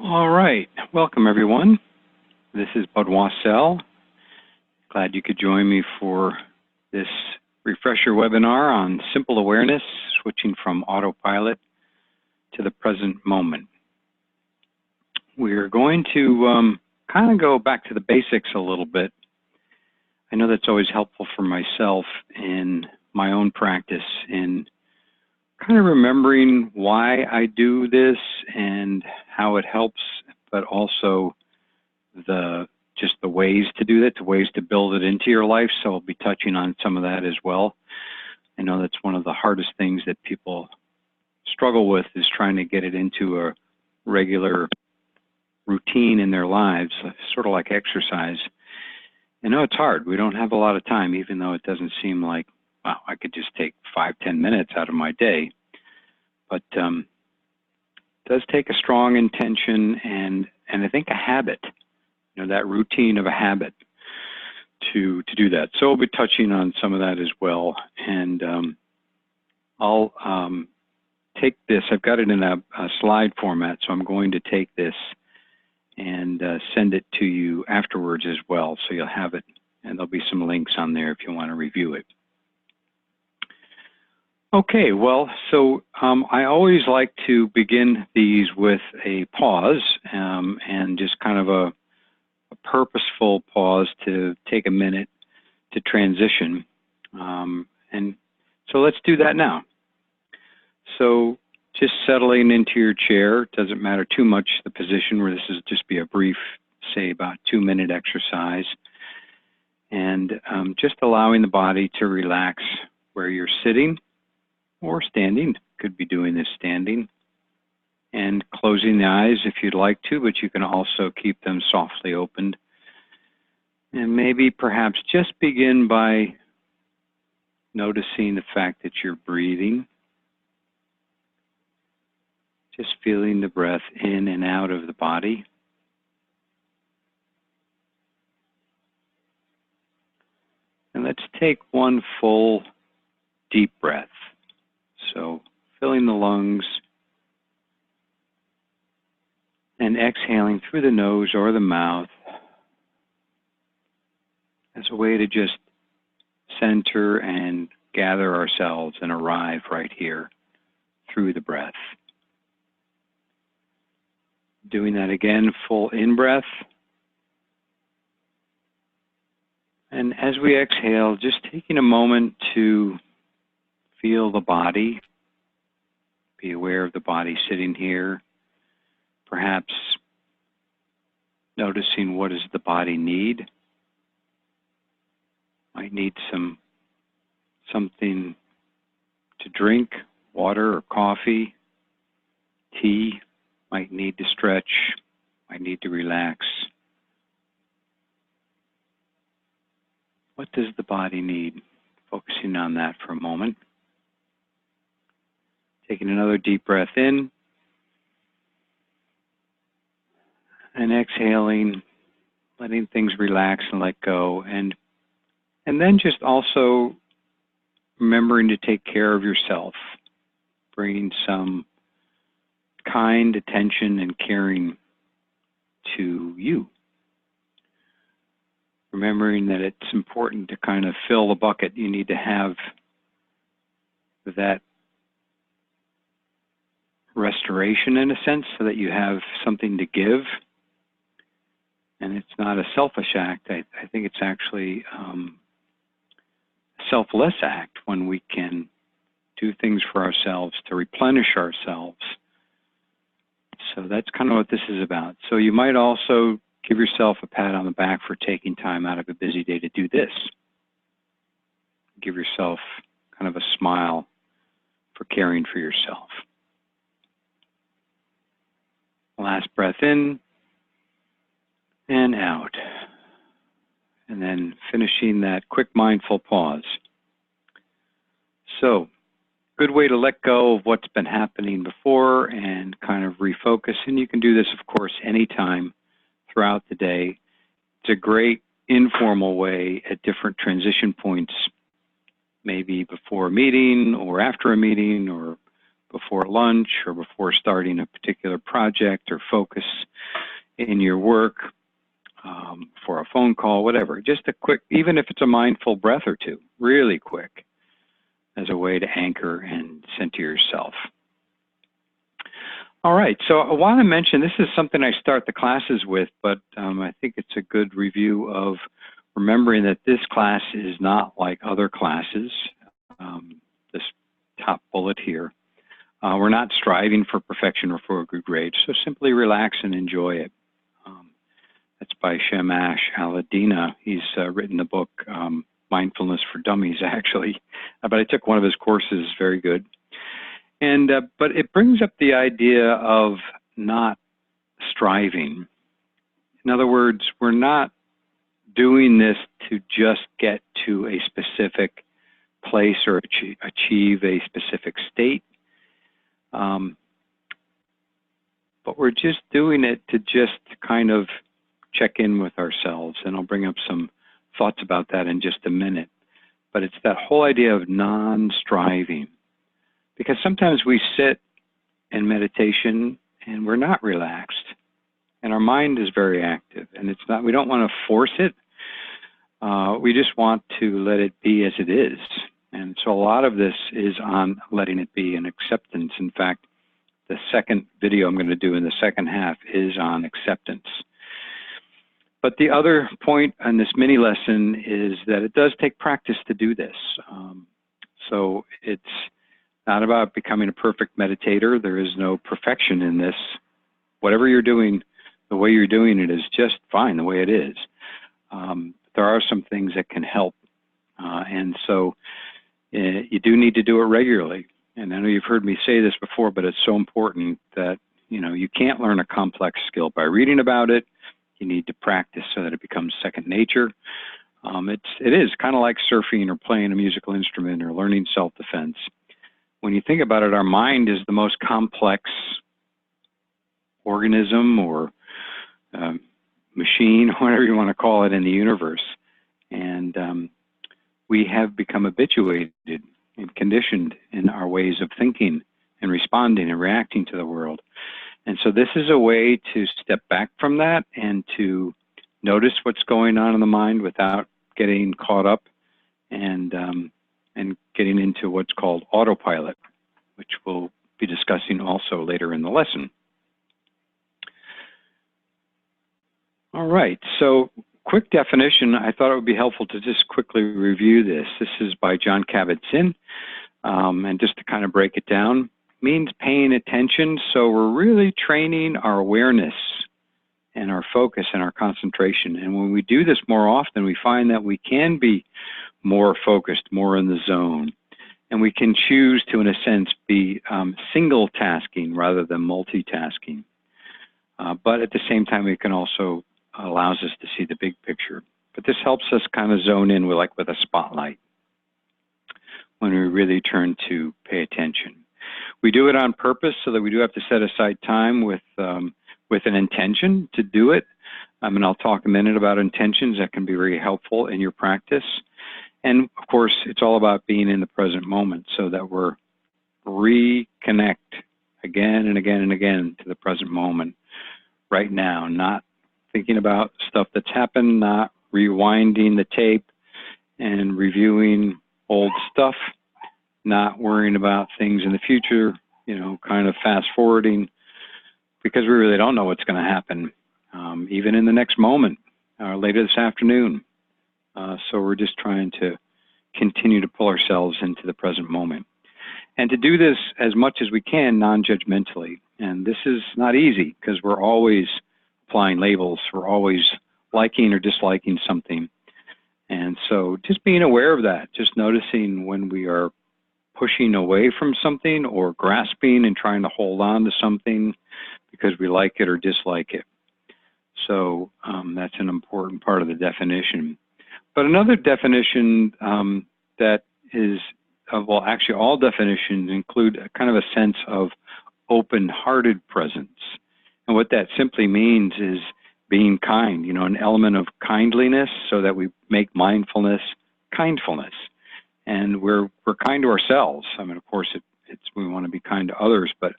All right, welcome everyone. This is Bud Wassell. Glad you could join me for this refresher webinar on simple awareness, switching from autopilot to the present moment. We're going to kind of go back to the basics a little bit. I know that's always helpful for myself in my own practice in kind of remembering why I do this and how it helps, but also just the ways to do that, the ways to build it into your life. So I'll be touching on some of that as well. I know that's one of the hardest things that people struggle with, is trying to get it into a regular routine in their lives, sort of like exercise. I know it's hard. We don't have a lot of time, even though it doesn't seem like, wow, I could just take 5-10 minutes out of my day. But it does take a strong intention and I think a habit, that routine of a habit to do that. So we'll be touching on some of that as well. And I'll take this, I've got it in a slide format, so I'm going to take this and send it to you afterwards as well. So you'll have it, and there'll be some links on there if you want to review it. Okay, well, so I always like to begin these with a pause and just kind of a purposeful pause to take a minute to transition. And so let's do that now. So just settling into your chair, doesn't matter too much the position, where this is just be a brief, say about 2-minute exercise. And just allowing the body to relax where you're sitting or standing. Could be doing this standing. And closing the eyes if you'd like to, but you can also keep them softly opened. And maybe perhaps just begin by noticing the fact that you're breathing. Just feeling the breath in and out of the body. And let's take one full deep breath. So filling the lungs and exhaling through the nose or the mouth as a way to just center and gather ourselves and arrive right here through the breath. Doing that again, full in-breath. And as we exhale, just taking a moment to feel the body, be aware of the body sitting here, perhaps noticing what does the body need. Might need something to drink, water or coffee, tea, might need to stretch, might need to relax. What does the body need? Focusing on that for a moment. Taking another deep breath in and exhaling, letting things relax and let go. And then just also remembering to take care of yourself, bringing some kind attention and caring to you. Remembering that it's important to kind of fill the bucket. You need to have that restoration in a sense, so that you have something to give. And it's not a selfish act. I think it's actually a selfless act when we can do things for ourselves to replenish ourselves. So that's kind of what this is about. So you might also give yourself a pat on the back for taking time out of a busy day to do this. Give yourself kind of a smile for caring for yourself. Last breath in and out. And then finishing that quick mindful pause. So, good way to let go of what's been happening before and kind of refocus. And you can do this, of course, anytime throughout the day. It's a great informal way at different transition points, maybe before a meeting or after a meeting or before lunch or before starting a particular project or focus. in your work, for a phone call, whatever. Just a quick, even if it's a mindful breath or two, really quick, as a way to anchor and center yourself. All right, so I want to mention, this is something I start the classes with, but I think it's a good review of remembering that this class is not like other classes. This top bullet here. We're not striving for perfection or for a good grade, so simply relax and enjoy it. That's by Shamash Aladina. He's written the book Mindfulness for Dummies, actually, but I took one of his courses, very good. And but it brings up the idea of not striving. In other words, we're not doing this to just get to a specific place or achieve a specific state, but we're just doing it to just kind of check in with ourselves. And I'll bring up some thoughts about that in just a minute. But it's that whole idea of non-striving. Because sometimes we sit in meditation and we're not relaxed, and our mind is very active, and it's not, we don't want to force it. We just want to let it be as it is. And so a lot of this is on letting it be and acceptance. In fact, the second video I'm going to do in the second half is on acceptance. But the other point on this mini lesson is that it does take practice to do this. So it's not about becoming a perfect meditator. There is no perfection in this. Whatever you're doing, the way you're doing it is just fine the way it is. There are some things that can help. And so you do need to do it regularly. And I know you've heard me say this before, but it's so important that, you know, you can't learn a complex skill by reading about it. You need to practice so that it becomes second nature. It is kind of like surfing or playing a musical instrument or learning self-defense. When you think about it, our mind is the most complex organism or machine, whatever you want to call it, in the universe. And we have become habituated and conditioned in our ways of thinking and responding and reacting to the world. And so this is a way to step back from that and to notice what's going on in the mind without getting caught up and getting into what's called autopilot, which we'll be discussing also later in the lesson. All right, so quick definition. I thought it would be helpful to just quickly review this. This is by Jon Kabat-Zinn, and just to kind of break it down, means paying attention. So we're really training our awareness and our focus and our concentration. And when we do this more often, we find that we can be more focused, more in the zone. And we can choose to, in a sense, be single tasking rather than multitasking. But at the same time, it can also allows us to see the big picture. But this helps us kind of zone in with a spotlight when we really turn to pay attention. We do it on purpose so that we do have to set aside time with an intention to do it. And I'll talk a minute about intentions that can be very helpful in your practice. And of course, it's all about being in the present moment so that we're reconnect again and again and again to the present moment right now, not thinking about stuff that's happened, not rewinding the tape and reviewing old stuff, not worrying about things in the future, you know, kind of fast forwarding, because we really don't know what's going to happen, even in the next moment, later this afternoon. So we're just trying to continue to pull ourselves into the present moment. And to do this as much as we can non-judgmentally. And this is not easy because we're always applying labels. We're always liking or disliking something. And so just being aware of that, just noticing when we are pushing away from something or grasping and trying to hold on to something because we like it or dislike it. So that's an important part of the definition. But another definition that is, well, actually all definitions include kind of a sense of open-hearted presence. And what that simply means is being kind, you know, an element of kindliness so that we make mindfulness kindfulness. And we're kind to ourselves. I mean, of course, we want to be kind to others, but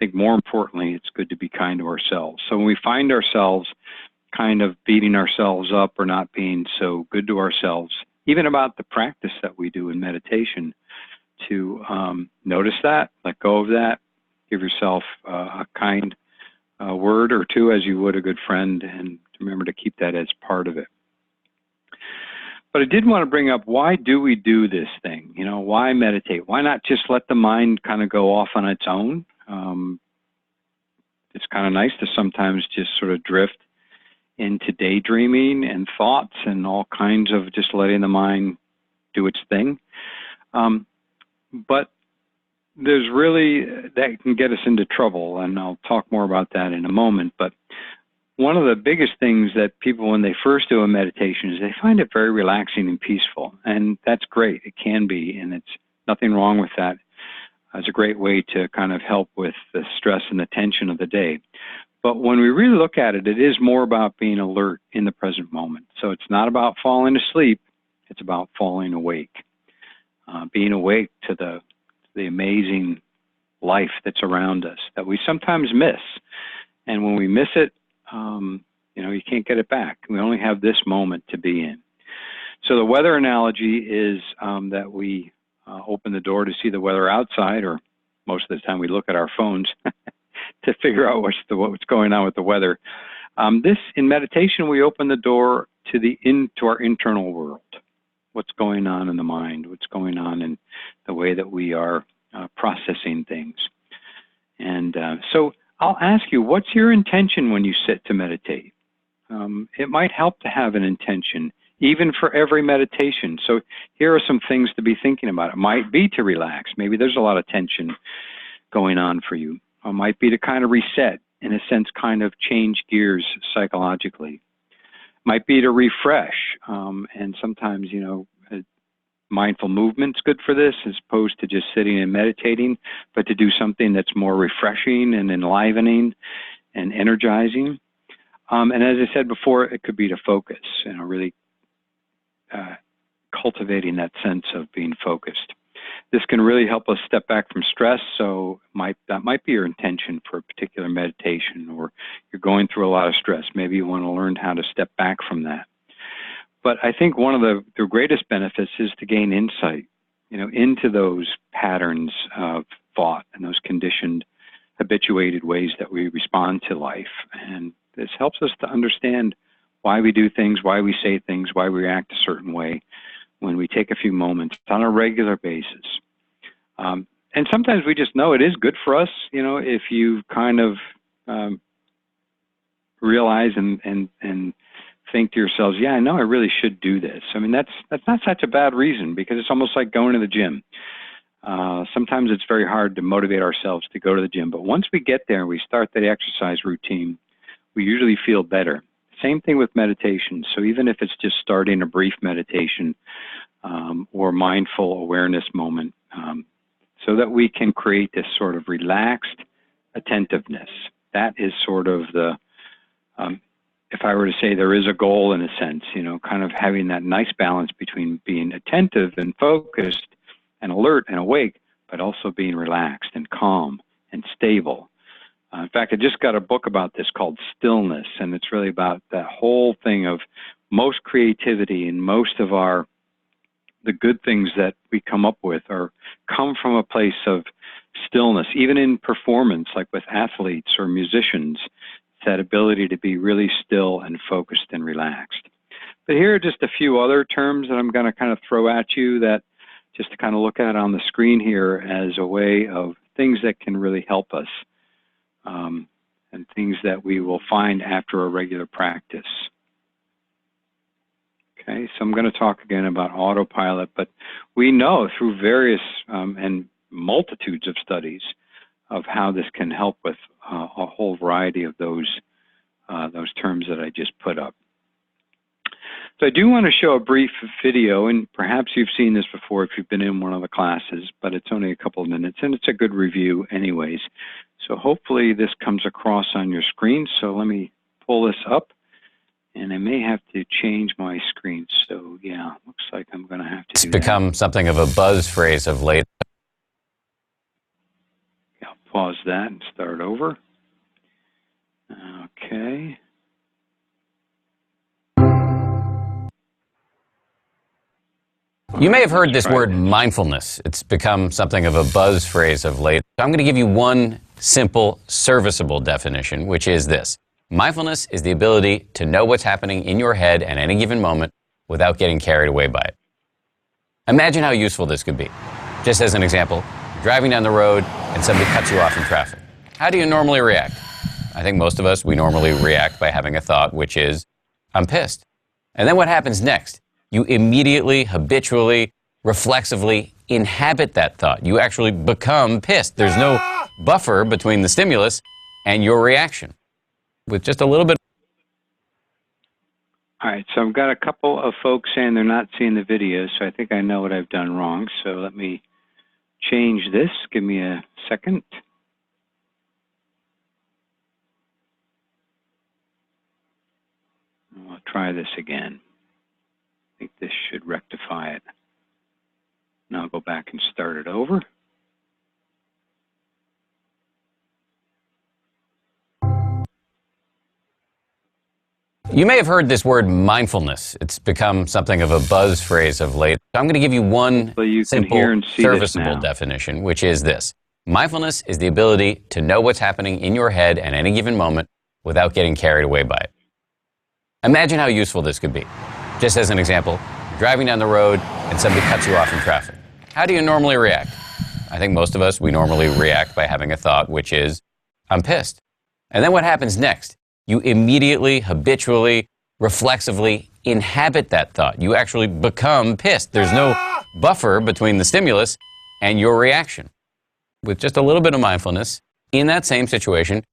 think more importantly, it's good to be kind to ourselves. So when we find ourselves kind of beating ourselves up or not being so good to ourselves, even about the practice that we do in meditation, to notice that, let go of that, give yourself a kind word or two as you would a good friend, and remember to keep that as part of it. But I did want to bring up, why do we do this thing? You know, why meditate? Why not just let the mind kind of go off on its own? It's kind of nice to sometimes just sort of drift into daydreaming and thoughts and all kinds of just letting the mind do its thing. But there's really, that can get us into trouble, and I'll talk more about that in a moment. But one of the biggest things that people, when they first do a meditation, is they find it very relaxing and peaceful. And that's great. It can be, and it's nothing wrong with that. It's a great way to kind of help with the stress and the tension of the day. But when we really look at it, it is more about being alert in the present moment. So it's not about falling asleep. It's about falling awake, being awake to the amazing life that's around us that we sometimes miss. And when we miss it, you know, you can't get it back. We only have this moment to be in. So the weather analogy is that we open the door to see the weather outside, or most of the time we look at our phones to figure out what's going on with the weather. In meditation, we open the door to our internal world. What's going on in the mind? What's going on in the way that we are processing things? And so I'll ask you, what's your intention when you sit to meditate? It might help to have an intention, even for every meditation. So here are some things to be thinking about. It might be to relax. Maybe there's a lot of tension going on for you. It might be to kind of reset, in a sense, kind of change gears psychologically. It might be to refresh. And sometimes, you know, mindful movement's good for this, as opposed to just sitting and meditating, but to do something that's more refreshing and enlivening and energizing. And as I said before, it could be to focus, you know, really cultivating that sense of being focused. This can really help us step back from stress, so that might be your intention for a particular meditation, or you're going through a lot of stress. Maybe you want to learn how to step back from that. But I think one of the greatest benefits is to gain insight, you know, into those patterns of thought and those conditioned, habituated ways that we respond to life. And this helps us to understand why we do things, why we say things, why we act a certain way when we take a few moments on a regular basis. And sometimes we just know it is good for us, you know, if you kind of realize and think to yourselves, yeah, I know I really should do this. I mean, that's not such a bad reason, because it's almost like going to the gym. Sometimes it's very hard to motivate ourselves to go to the gym, but once we get there and we start the exercise routine, we usually feel better. Same thing with meditation. So even if it's just starting a brief meditation or mindful awareness moment, so that we can create this sort of relaxed attentiveness. That is sort of the, if I were to say there is a goal in a sense, you know, kind of having that nice balance between being attentive and focused and alert and awake, but also being relaxed and calm and stable. In fact, I just got a book about this called Stillness, and it's really about that whole thing of most creativity and most of the good things that we come up with come from a place of stillness. Even in performance, like with athletes or musicians, that ability to be really still and focused and relaxed. But here are just a few other terms that I'm going to kind of throw at you, that just to kind of look at on the screen here as a way of things that can really help us, and things that we will find after a regular practice. Okay, so I'm going to talk again about autopilot, but we know through various and multitudes of studies of how this can help with a whole variety of those terms that I just put up. So I do want to show a brief video, and perhaps you've seen this before if you've been in one of the classes, but it's only a couple of minutes, and it's a good review anyways. So hopefully this comes across on your screen. So let me pull this up, and I may have to change my screen. So yeah, looks like I'm going to have to do that. It's become something of a buzz phrase of late. Yeah, I'll pause that and start over. Okay. You may have heard this word mindfulness. It's become something of a buzz phrase of late. I'm going to give you one simple, serviceable definition, which is this. Mindfulness is the ability to know what's happening in your head at any given moment without getting carried away by it. Imagine how useful this could be. Just as an example, driving down the road and somebody cuts you off in traffic. How do you normally react? I think most of us, we normally react by having a thought, which is, I'm pissed. And then what happens next? You immediately, habitually, reflexively inhabit that thought. You actually become pissed. There's no buffer between the stimulus and your reaction. With just a little bit. All right, so I've got a couple of folks saying they're not seeing the video, so I think I know what I've done wrong. So let me change this. Give me a second. I'll try this again. I think this should rectify it. Now I'll go back and start it over. You may have heard this word mindfulness. It's become something of a buzz phrase of late. I'm going to give you one simple, serviceable definition, which is this. Mindfulness is the ability to know what's happening in your head at any given moment without getting carried away by it. Imagine how useful this could be. Just as an example, driving down the road and somebody cuts you off in traffic. How do you normally react? I think most of us, we normally react by having a thought, which is, I'm pissed. And then what happens next? You immediately, habitually, reflexively inhabit that thought. You actually become pissed. There's no buffer between the stimulus and your reaction. With just a little bit of mindfulness, in that same situation,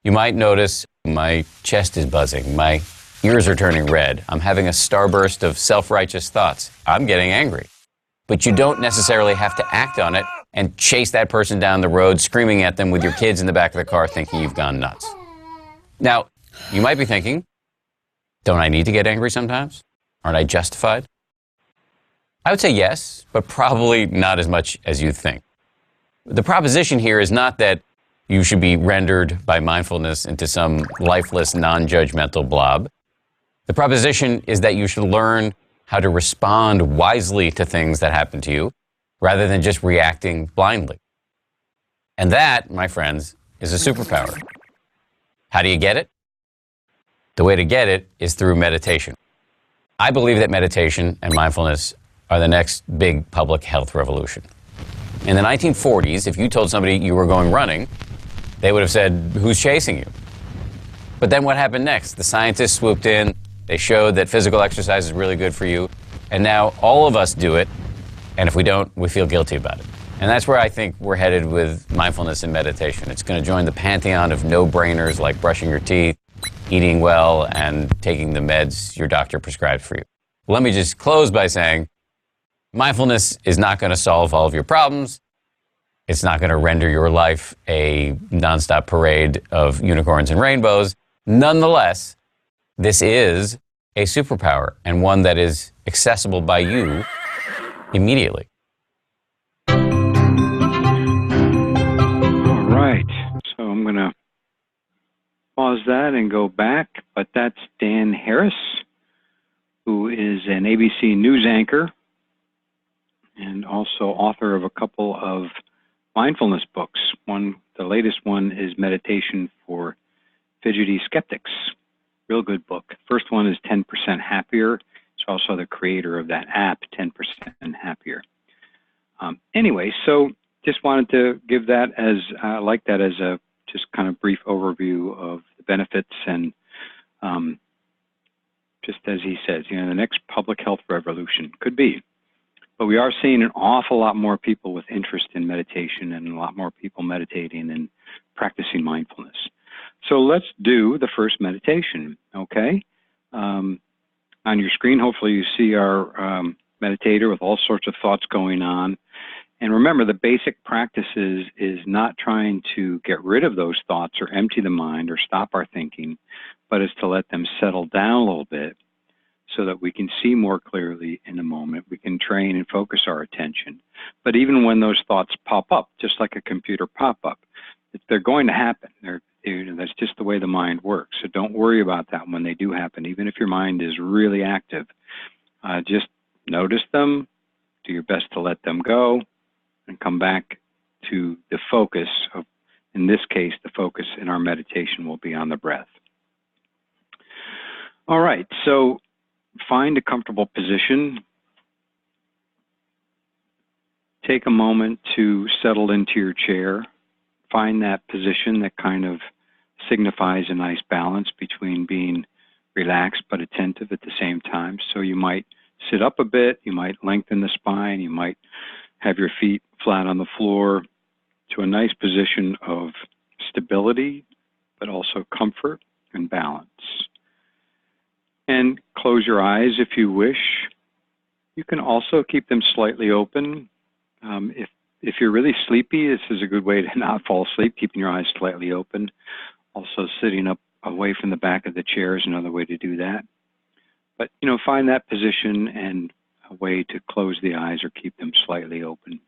you might notice my chest is buzzing, my ears are turning red, I'm having a starburst of self-righteous thoughts, I'm getting angry. But you don't necessarily have to act on it and chase that person down the road, screaming at them with your kids in the back of the car thinking you've gone nuts. Now, you might be thinking, don't I need to get angry sometimes? Aren't I justified? I would say yes, but probably not as much as you think. The proposition here is not that you should be rendered by mindfulness into some lifeless, non-judgmental blob. The proposition is that you should learn how to respond wisely to things that happen to you, rather than just reacting blindly. And that, my friends, is a superpower. How do you get it? The way to get it is through meditation. I believe that meditation and mindfulness are the next big public health revolution. In the 1940s, if you told somebody you were going running, they would have said, who's chasing you? But then what happened next? The scientists swooped in, they showed that physical exercise is really good for you, and now all of us do it, and if we don't, we feel guilty about it. And that's where I think we're headed with mindfulness and meditation. It's going to join the pantheon of no-brainers like brushing your teeth, eating well, and taking the meds your doctor prescribed for you. Let me just close by saying, mindfulness is not going to solve all of your problems. It's not going to render your life a nonstop parade of unicorns and rainbows. Nonetheless, this is a superpower, and one that is accessible by you immediately. All right, so I'm going to pause that and go back, but that's Dan Harris, who is an ABC News anchor and also author of a couple of mindfulness books. The latest one is Meditation for Fidgety Skeptics. Real good book. First one is 10% Happier. He's also the creator of that app, 10% Happier. Anyway, so just wanted to give that as, like that as a just kind of brief overview of the benefits and just as he says, the next public health revolution could be. But we are seeing an awful lot more people with interest in meditation and a lot more people meditating and practicing mindfulness. So let's do the first meditation, okay? On your screen, hopefully you see our meditator with all sorts of thoughts going on. And remember, the basic practice is not trying to get rid of those thoughts or empty the mind or stop our thinking, but is to let them settle down a little bit so that we can see more clearly in the moment. We can train and focus our attention. But even when those thoughts pop up, just like a computer pop-up, they're going to happen. That's just the way the mind works. So don't worry about that when they do happen. Even if your mind is really active, just notice them, do your best to let them go, and come back to the focus of, in this case, the focus in our meditation will be on the breath. All right, so find a comfortable position. Take a moment to settle into your chair. Find that position that kind of signifies a nice balance between being relaxed but attentive at the same time. So you might sit up a bit, you might lengthen the spine, you might have your feet flat on the floor to a nice position of stability, but also comfort and balance. And close your eyes if you wish. You can also keep them slightly open. If you're really sleepy, this is a good way to not fall asleep, keeping your eyes slightly open. Also, sitting up away from the back of the chair is another way to do that. But, find that position and a way to close the eyes or keep them slightly open.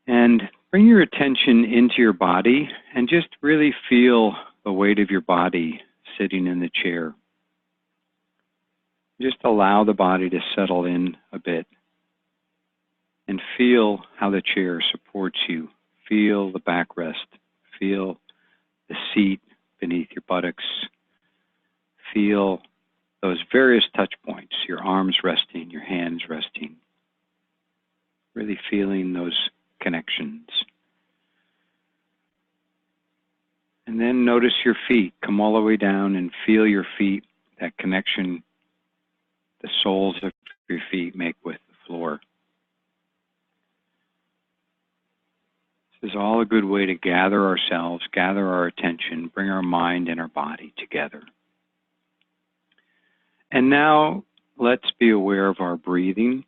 And bring your attention into your body and just really feel the weight of your body sitting in the chair. Just allow the body to settle in a bit and feel how the chair supports you. Feel the backrest. Feel the seat beneath your buttocks. Feel those various touch points, your arms resting, your hands resting. Really feeling those connections. And then notice your feet. Come all the way down and feel your feet, that connection the soles of your feet make with the floor. This is all a good way to gather ourselves, gather our attention, bring our mind and our body together. And now let's be aware of our breathing.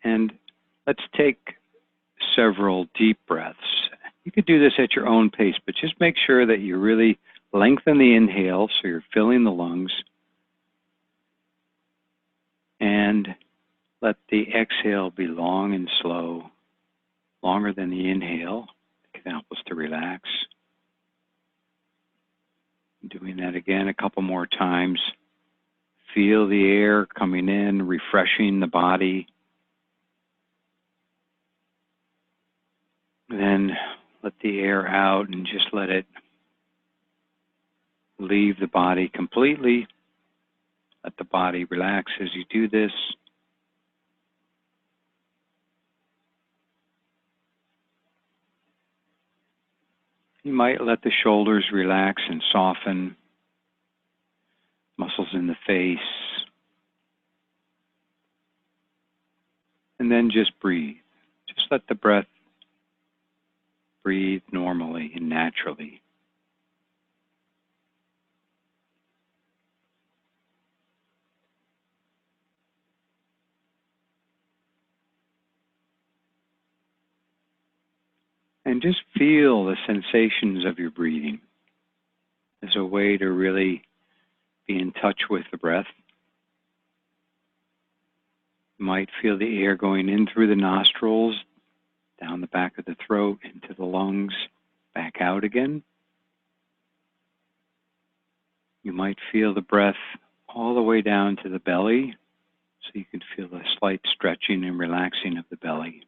And let's take several deep breaths. You could do this at your own pace, but just make sure that you really lengthen the inhale so you're filling the lungs. And let the exhale be long and slow, longer than the inhale. It can help us to relax. Doing that again a couple more times. Feel the air coming in, refreshing the body. Then let the air out and just let it leave the body completely. Let the body relax as you do this. You might let the shoulders relax and soften, muscles in the face. And then just breathe. Just let the breath breathe normally and naturally. And just feel the sensations of your breathing as a way to really be in touch with the breath. You might feel the air going in through the nostrils, down the back of the throat, into the lungs, back out again. You might feel the breath all the way down to the belly, so you can feel the slight stretching and relaxing of the belly.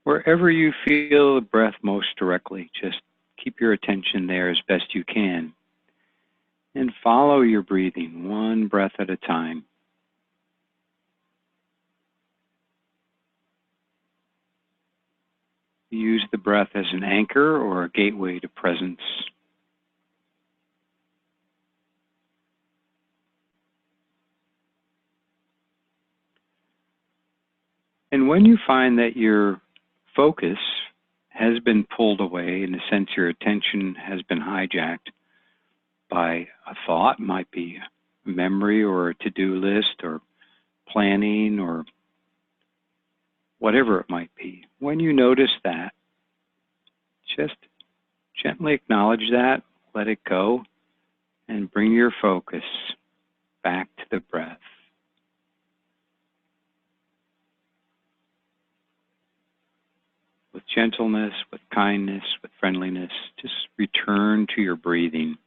Wherever you feel the breath most directly, just keep your attention there as best you can. And follow your breathing, one breath at a time. Use the breath as an anchor or a gateway to presence. And when you find that your focus has been pulled away, in a sense your attention has been hijacked by a thought, might be a memory or a to-do list or planning or whatever it might be. When you notice that, just gently acknowledge that, let it go, and bring your focus back to the breath. With gentleness, with kindness, with friendliness, just return to your breathing.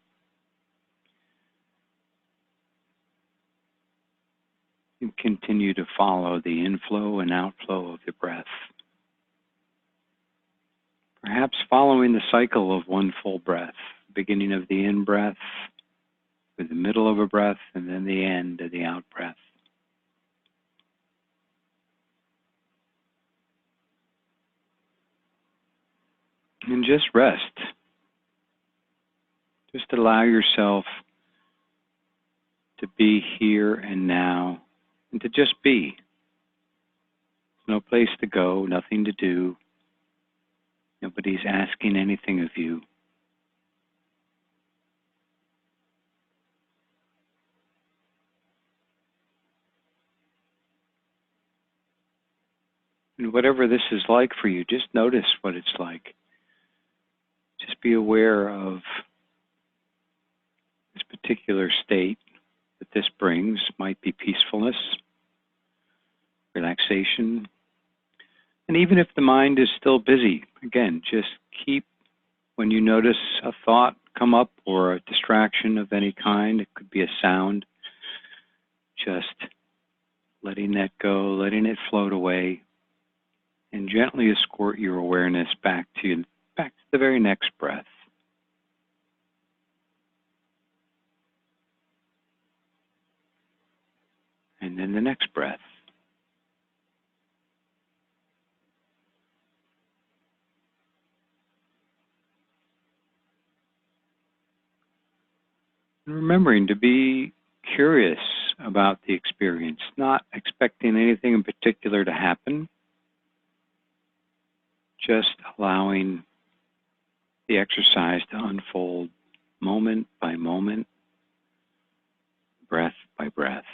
And continue to follow the inflow and outflow of the breath. Perhaps following the cycle of one full breath, beginning of the in-breath, with the middle of a breath, and then the end of the out-breath. And just rest. Just allow yourself to be here and now, and to just be. No place to go, nothing to do. Nobody's asking anything of you. And whatever this is like for you, just notice what it's like. Just be aware of this particular state that this brings. Might be peacefulness, relaxation. And even if the mind is still busy, again, just keep, when you notice a thought come up or a distraction of any kind, it could be a sound, just letting that go, letting it float away, and gently escort your awareness back to the very next breath. And then the next breath. And remembering to be curious about the experience, not expecting anything in particular to happen, just allowing the exercise to unfold moment by moment, breath by breath.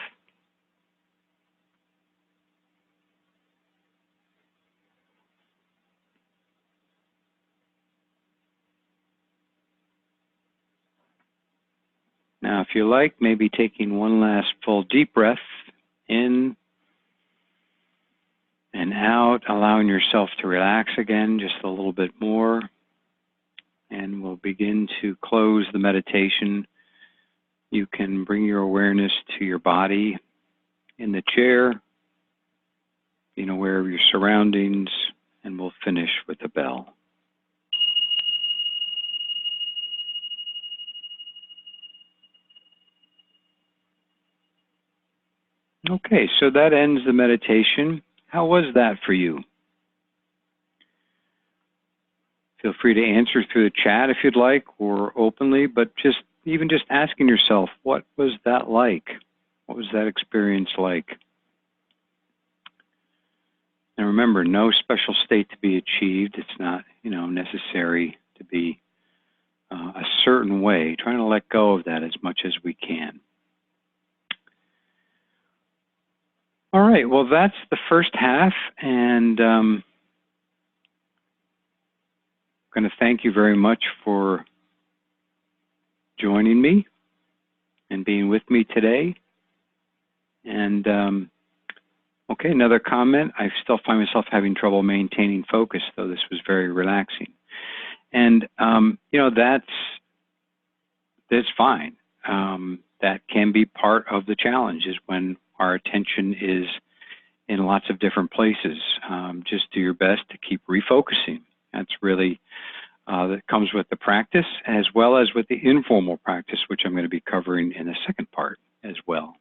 Now, if you like, maybe taking one last full deep breath in and out, allowing yourself to relax again just a little bit more. And we'll begin to close the meditation. You can bring your awareness to your body in the chair, being aware of your surroundings, and we'll finish with a bell. Okay, so that ends the meditation. How was that for you? Feel free to answer through the chat if you'd like, or openly, but even just asking yourself, what was that like? What was that experience like? And remember, no special state to be achieved. It's not, necessary to be a certain way. Trying to let go of that as much as we can. All right, well, that's the first half, and I'm going to thank you very much for joining me and being with me today. And okay, another comment. I still find myself having trouble maintaining focus, though this was very relaxing. And that's fine. That can be part of the challenge, is when our attention is in lots of different places. Just do your best to keep refocusing. That's really, that comes with the practice, as well as with the informal practice, which I'm going to be covering in the second part as well.